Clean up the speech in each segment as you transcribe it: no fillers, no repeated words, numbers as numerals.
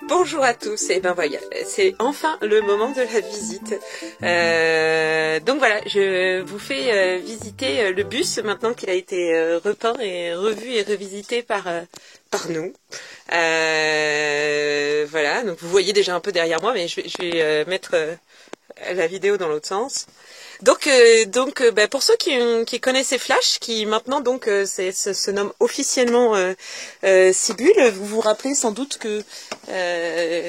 Bonjour à tous, et ben voilà, c'est enfin le moment de la visite. Donc voilà, je vous fais visiter le bus maintenant qu'il a été repeint et revu et revisité par nous. Voilà, donc vous voyez déjà un peu derrière moi, mais je vais mettre la vidéo dans l'autre sens. Donc, pour ceux qui connaissaient Flash, qui maintenant donc se nomme officiellement Cibule, vous vous rappelez sans doute que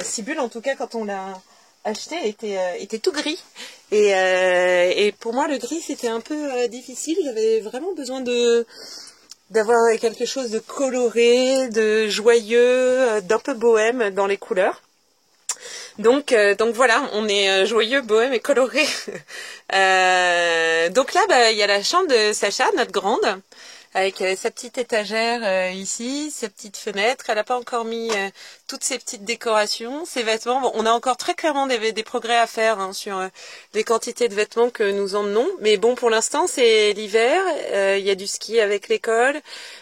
Cibule, en tout cas quand on l'a acheté, était tout gris. Et pour moi le gris c'était un peu difficile. J'avais vraiment besoin d'avoir quelque chose de coloré, de joyeux, d'un peu bohème dans les couleurs. Donc voilà, on est joyeux, bohème et coloré. Donc là, il y a la chambre de Sacha, notre grande, avec sa petite étagère ici, ses petites fenêtres. Elle n'a pas encore mis toutes ses petites décorations, ses vêtements. Bon, on a encore très clairement des progrès à faire sur les quantités de vêtements que nous emmenons. Mais bon, pour l'instant, c'est l'hiver. Il y a du ski avec l'école.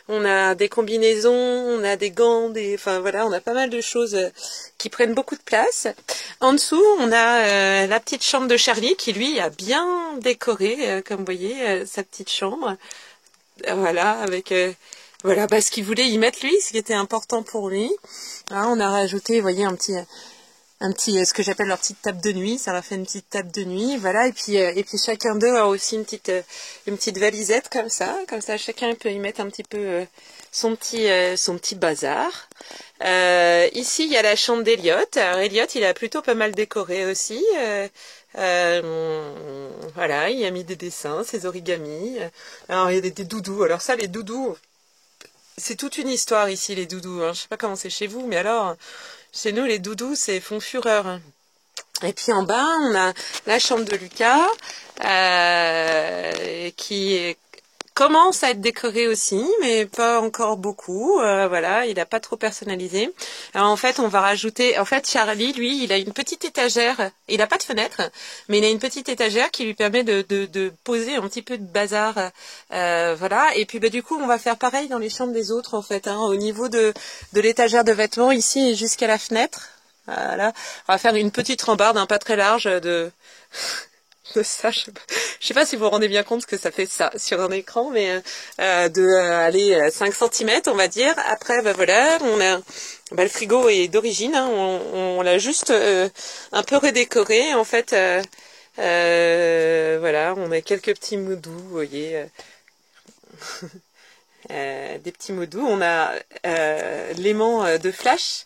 On a des combinaisons, on a des gants, enfin voilà, on a pas mal de choses qui prennent beaucoup de place. En dessous, on a la petite chambre de Charlie qui, lui, a bien décoré, comme vous voyez, sa petite chambre. Voilà, avec voilà, ce qu'il voulait y mettre lui, ce qui était important pour lui. Là, on a rajouté, vous voyez, un petit ce que j'appelle leur petite table de nuit. Ça leur fait une petite table de nuit, voilà. Et puis chacun d'eux a aussi une petite valisette comme ça chacun peut y mettre un petit peu son petit bazar. Ici il y a la chambre d'Eliot. Alors Eliot, il a plutôt pas mal décoré aussi. Voilà, il a mis des dessins, ses origamis. Alors il y a des doudous. Alors ça, les doudous, c'est toute une histoire ici, les doudous. Je sais pas comment c'est chez vous, mais alors chez nous les doudous font fureur. Et puis en bas, on a la chambre de Lucas qui commence à être décorée aussi, mais pas encore beaucoup. Voilà, il n'a pas trop personnalisé. Alors en fait, on va rajouter... En fait, Charlie, lui, il a une petite étagère. Il n'a pas de fenêtre, mais il a une petite étagère qui lui permet de poser un petit peu de bazar. Voilà. Et puis du coup, on va faire pareil dans les chambres des autres, en fait. Au niveau de l'étagère de vêtements, ici, jusqu'à la fenêtre. Voilà. On va faire une petite rambarde, pas très large, de ça. Je sais pas si vous vous rendez bien compte que ça fait ça sur un écran, mais aller 5 cm, on va dire. Après, voilà, on a le frigo est d'origine, on l'a juste un peu redécoré. En fait, voilà, on a quelques petits mots doux, vous voyez. Des petits mots doux. On a l'aimant de Flash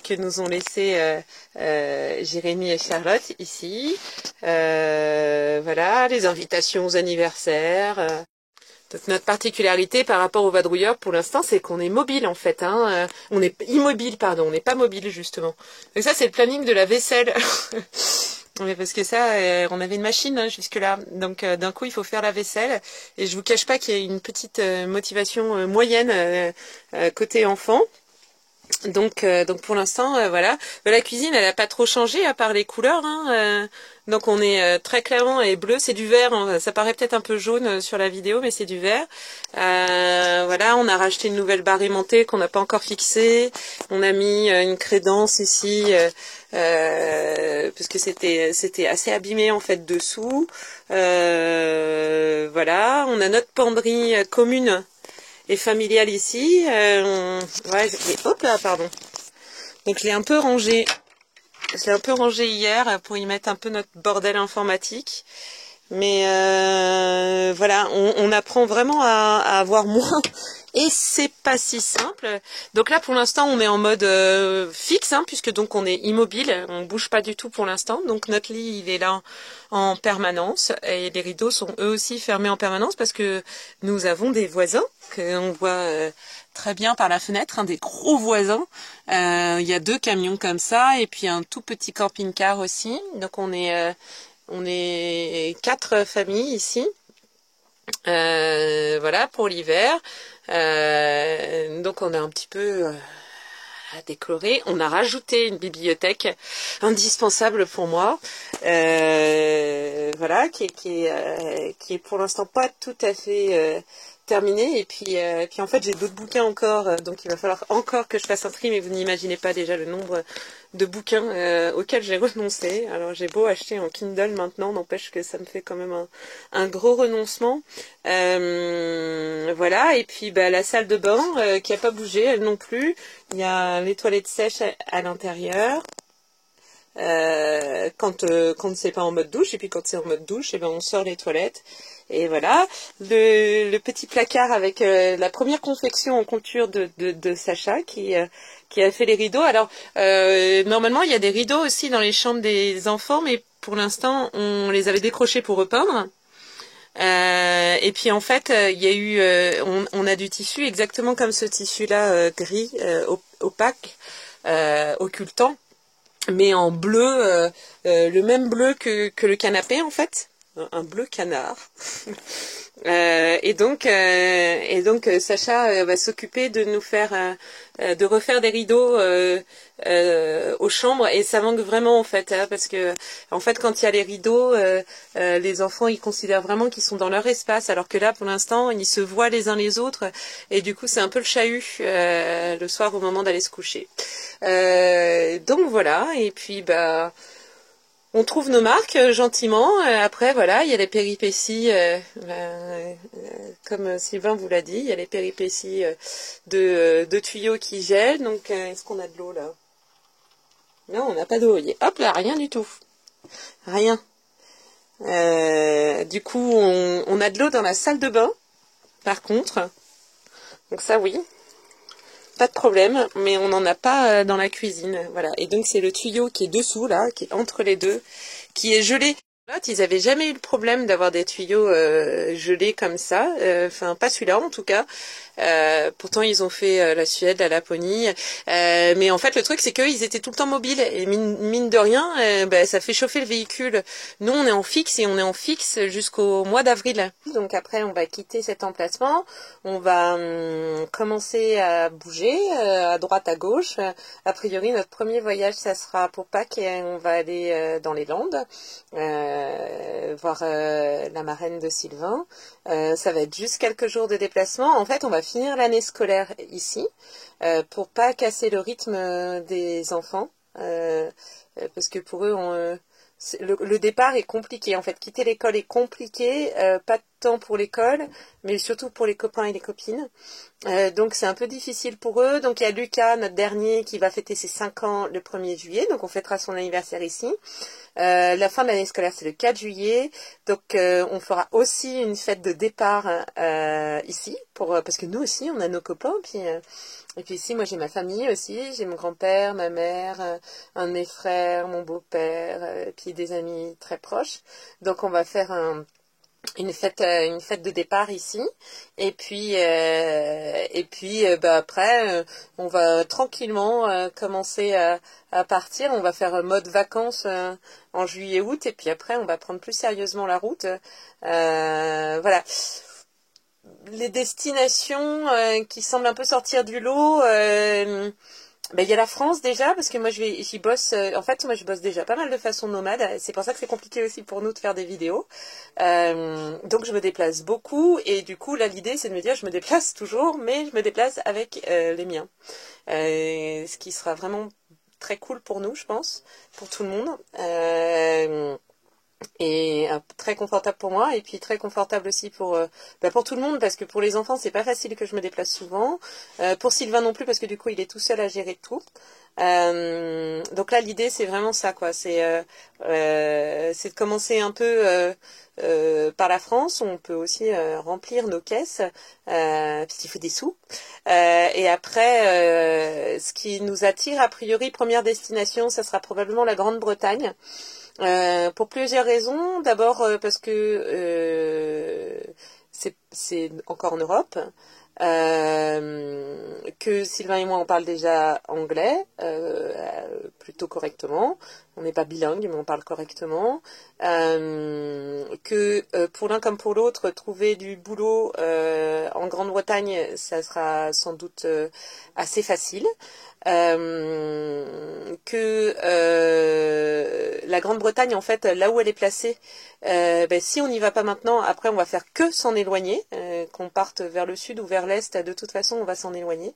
que nous ont laissé Jérémy et Charlotte ici. Voilà, les invitations aux anniversaires. Donc notre particularité par rapport aux vadrouilleurs pour l'instant, c'est qu'on est mobile en fait. On est immobile, pardon, on n'est pas mobile justement. Donc ça, c'est le planning de la vaisselle. Parce que ça, on avait une machine jusque-là, donc d'un coup il faut faire la vaisselle, et je vous cache pas qu'il y a une petite motivation moyenne côté enfant. Donc pour l'instant, voilà. La cuisine, elle a pas trop changé à part les couleurs. Donc on est très clairement et bleu, c'est du vert. Ça paraît peut-être un peu jaune sur la vidéo, mais c'est du vert. Voilà, on a racheté une nouvelle barre aimantée qu'on n'a pas encore fixée. On a mis une crédence ici parce que c'était assez abîmé en fait dessous. Voilà, on a notre penderie commune et familiale ici. Hop là, pardon. Donc je l'ai un peu rangé. Je l'ai un peu rangé hier pour y mettre un peu notre bordel informatique. Mais voilà, on apprend vraiment à avoir moins. Et c'est pas si simple. Donc là, pour l'instant, on est en mode fixe, puisque donc on est immobile, on bouge pas du tout pour l'instant. Donc notre lit, il est là en permanence, et les rideaux sont eux aussi fermés en permanence parce que nous avons des voisins qu'on voit très bien par la fenêtre, des gros voisins. Il y a 2 camions comme ça, et puis un tout petit camping-car aussi. Donc on est 4 familles ici. Voilà pour l'hiver. Donc on a un petit peu à décorer. On a rajouté une bibliothèque indispensable pour moi. Voilà, qui est pour l'instant pas tout à fait terminé. Et puis en fait, j'ai d'autres bouquins encore, donc il va falloir encore que je fasse un tri, mais vous n'imaginez pas déjà le nombre de bouquins auxquels j'ai renoncé. Alors j'ai beau acheter en Kindle maintenant, n'empêche que ça me fait quand même un gros renoncement. Voilà, et puis la salle de bain qui a pas bougé, elle non plus. Il y a les toilettes sèches à l'intérieur. Quand c'est pas en mode douche, et puis quand c'est en mode douche, et ben on sort les toilettes. Et voilà, le petit placard avec la première confection en couture de Sacha qui a fait les rideaux. Alors normalement il y a des rideaux aussi dans les chambres des enfants, mais pour l'instant on les avait décrochés pour repeindre. Et puis en fait il y a eu on a du tissu exactement comme ce tissu là gris opaque occultant, mais en bleu, le même bleu que le canapé en fait, un bleu canard. Et donc Sacha va s'occuper de nous faire, de refaire des rideaux aux chambres, et ça manque vraiment en fait, hein, parce que en fait quand il y a les rideaux, les enfants ils considèrent vraiment qu'ils sont dans leur espace, alors que là pour l'instant ils se voient les uns les autres, et du coup c'est un peu le chahut le soir au moment d'aller se coucher. Donc voilà, et puis on trouve nos marques gentiment. Après, voilà, il y a les péripéties, comme Sylvain vous l'a dit, il y a les péripéties de tuyaux qui gèlent. Donc, est-ce qu'on a de l'eau là? Non, on n'a pas d'eau. Hop là, rien du tout. Rien. Du coup, on a de l'eau dans la salle de bain, par contre. Donc ça, oui. Pas de problème, mais on n'en a pas dans la cuisine, voilà. Et donc c'est le tuyau qui est dessous là, qui est entre les deux, qui est gelé. Ils avaient jamais eu le problème d'avoir des tuyaux gelés comme ça, enfin pas celui-là en tout cas. Pourtant ils ont fait la Suède, la Laponie, mais en fait le truc c'est qu'ils étaient tout le temps mobiles, et mine de rien, ça fait chauffer le véhicule. Nous on est en fixe, et on est en fixe jusqu'au mois d'avril. Donc après on va quitter cet emplacement, on va commencer à bouger à droite à gauche. A priori notre premier voyage ça sera pour Pâques, et on va aller dans les Landes. Voir la marraine de Sylvain. Ça va être juste quelques jours de déplacement. En fait, on va finir l'année scolaire ici pour pas casser le rythme des enfants, parce que pour eux, le départ est compliqué. En fait, quitter l'école est compliqué, pas tant pour l'école, mais surtout pour les copains et les copines. Donc c'est un peu difficile pour eux. Donc il y a Lucas, notre dernier, qui va fêter ses 5 ans le 1er juillet. Donc on fêtera son anniversaire ici. La fin de l'année scolaire, c'est le 4 juillet. Donc on fera aussi une fête de départ ici, parce que nous aussi, on a nos copains. Et puis ici, moi j'ai ma famille aussi. J'ai mon grand-père, ma mère, un de mes frères, mon beau-père, puis des amis très proches. Donc on va faire une fête de départ ici, et puis après on va tranquillement commencer à partir. On va faire un mode vacances en juillet août, et puis après on va prendre plus sérieusement la route. Voilà les destinations qui semblent un peu sortir du lot. Il y a la France déjà, parce que moi j'y bosse, en fait moi je bosse déjà pas mal de façon nomade, c'est pour ça que c'est compliqué aussi pour nous de faire des vidéos. Donc je me déplace beaucoup, et du coup là l'idée c'est de me dire je me déplace toujours, mais je me déplace avec les miens. Ce qui sera vraiment très cool pour nous, je pense, pour tout le monde. Et très confortable pour moi, et puis très confortable aussi pour tout le monde, parce que pour les enfants c'est pas facile que je me déplace souvent, pour Sylvain non plus, parce que du coup il est tout seul à gérer tout. Donc là l'idée c'est vraiment ça quoi, c'est de commencer un peu par la France, où on peut aussi remplir nos caisses, puisqu'il faut des sous, et après ce qui nous attire a priori, première destination, ça sera probablement la Grande-Bretagne. Pour plusieurs raisons. D'abord parce que c'est encore en Europe, que Sylvain et moi on parle déjà anglais plutôt correctement. on n'est pas bilingue, mais on parle correctement. Que pour l'un comme pour l'autre, trouver du boulot en Grande-Bretagne, ça sera sans doute assez facile. Que la Grande-Bretagne, en fait, là où elle est placée, si on n'y va pas maintenant, après on va faire que s'en éloigner, qu'on parte vers le sud ou vers l'est, de toute façon on va s'en éloigner,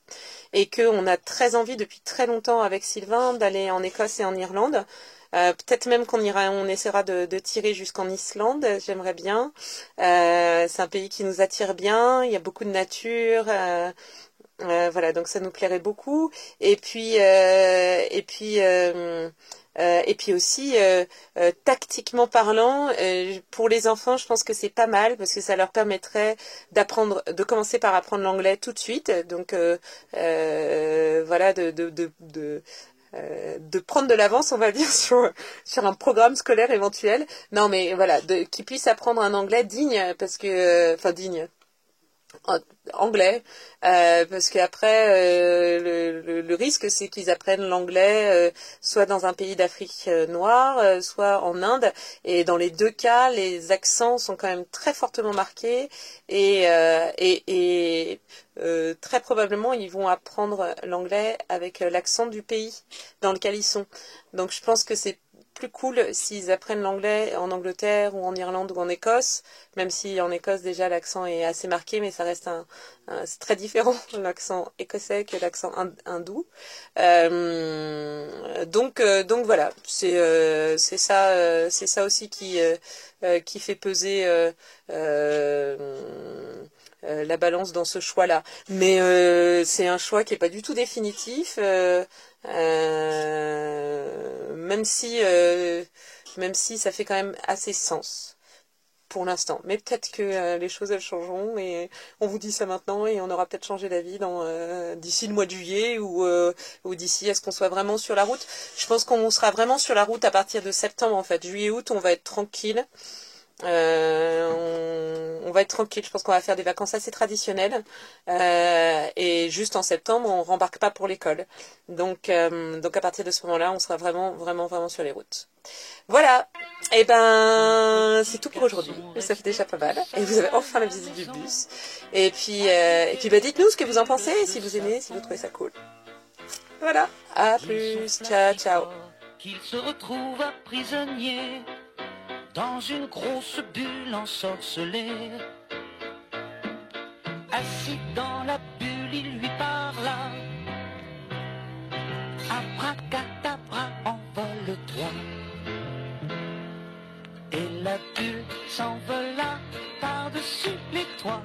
et qu'on a très envie depuis très longtemps avec Sylvain d'aller en Écosse et en Irlande. Peut-être même on essaiera de tirer jusqu'en Islande, j'aimerais bien. C'est un pays qui nous attire bien, il y a beaucoup de nature. Voilà, donc ça nous plairait beaucoup. Et puis aussi, tactiquement parlant, pour les enfants, je pense que c'est pas mal parce que ça leur permettrait de commencer par apprendre l'anglais tout de suite. Donc voilà, de prendre de l'avance, on va dire, sur un programme scolaire éventuel. Non, mais voilà, qu'ils puissent apprendre un anglais digne, parce que, enfin digne. Anglais, parce qu'après le risque c'est qu'ils apprennent l'anglais soit dans un pays d'Afrique noire, soit en Inde, et dans les deux cas les accents sont quand même très fortement marqués et très probablement ils vont apprendre l'anglais avec l'accent du pays dans lequel ils sont. Donc je pense que c'est plus cool s'ils apprennent l'anglais en Angleterre ou en Irlande ou en Écosse, même si en Écosse déjà l'accent est assez marqué, mais ça reste c'est très différent l'accent écossais que l'accent hindou. Donc voilà, c'est ça aussi qui fait peser la balance dans ce choix-là. Mais c'est un choix qui est pas du tout définitif. Même si ça fait quand même assez sens pour l'instant. Mais peut-être que les choses elles changeront et on vous dit ça maintenant et on aura peut-être changé d'avis d'ici le mois de juillet ou d'ici à ce qu'on soit vraiment sur la route. Je pense qu'on sera vraiment sur la route à partir de septembre en fait. Juillet-août, on va être tranquille. On va être tranquille, je pense qu'on va faire des vacances assez traditionnelles et juste en septembre on rembarque pas pour l'école, donc à partir de ce moment-là on sera vraiment sur les routes. Voilà, et c'est tout pour aujourd'hui, ça fait déjà pas mal et vous avez enfin la visite du bus et puis dites-nous ce que vous en pensez, si vous aimez, si vous trouvez ça cool. Voilà, à plus, ciao. Qu'il se retrouve prisonnier dans une grosse bulle ensorcelée. Assis dans la bulle, il lui parla. Abracadabra, envole-toi. Et la bulle s'envola par-dessus les toits.